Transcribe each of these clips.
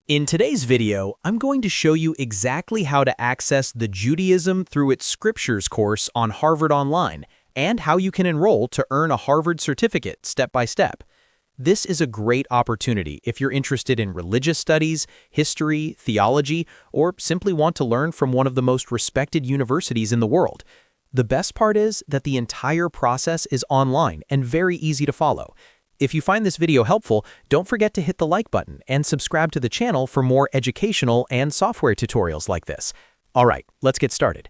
In today's video, I'm going to show you exactly how to access the Judaism Through Its Scriptures course on Harvard Online, and how you can enroll to earn a Harvard certificate step by step. This is a great opportunity if you're interested in religious studies, history, theology, or simply want to learn from one of the most respected universities in the world. The best part is that the entire process is online and very easy to follow. If you find this video helpful, don't forget to hit the like button and subscribe to the channel for more educational and software tutorials like this. All right, let's get started.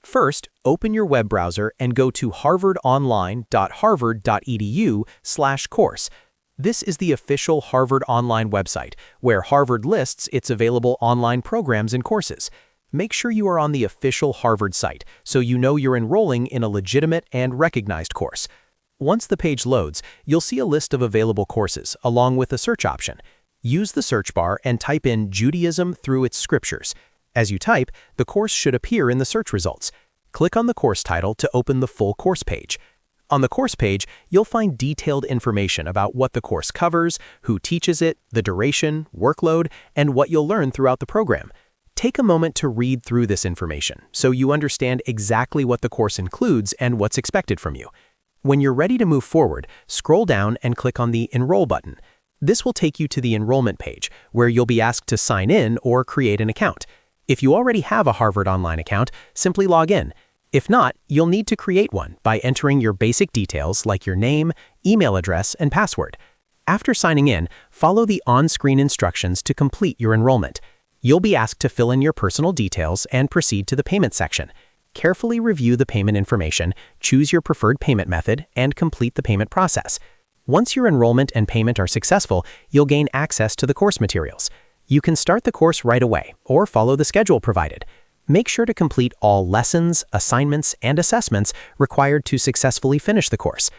First, open your web browser and go to harvardonline.harvard.edu/course. This is the official Harvard Online website, where Harvard lists its available online programs and courses. Make sure you are on the official Harvard site so you know you're enrolling in a legitimate and recognized course. Once the page loads, you'll see a list of available courses, along with a search option. Use the search bar and type in Judaism Through Its Scriptures. As you type, the course should appear in the search results. Click on the course title to open the full course page. On the course page, you'll find detailed information about what the course covers, who teaches it, the duration, workload, and what you'll learn throughout the program. Take a moment to read through this information so you understand exactly what the course includes and what's expected from you. When you're ready to move forward, scroll down and click on the Enroll button. This will take you to the enrollment page, where you'll be asked to sign in or create an account. If you already have a Harvard Online account, simply log in. If not, you'll need to create one by entering your basic details like your name, email address, and password. After signing in, follow the on-screen instructions to complete your enrollment. You'll be asked to fill in your personal details and proceed to the payment section. Carefully review the payment information, choose your preferred payment method, and complete the payment process. Once your enrollment and payment are successful, you'll gain access to the course materials. You can start the course right away or follow the schedule provided. Make sure to complete all lessons, assignments, and assessments required to successfully finish the course.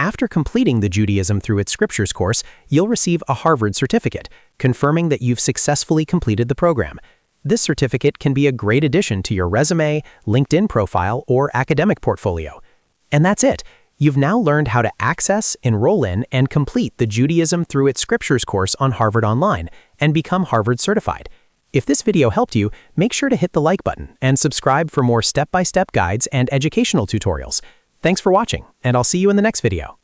After completing the Judaism Through Its Scriptures course, you'll receive a Harvard certificate, confirming that you've successfully completed the program. This certificate can be a great addition to your resume, LinkedIn profile, or academic portfolio. And that's it. You've now learned how to access, enroll in, and complete the Judaism Through Its Scriptures course on Harvard Online and become Harvard certified. If this video helped you, make sure to hit the like button and subscribe for more step-by-step guides and educational tutorials. Thanks for watching, and I'll see you in the next video.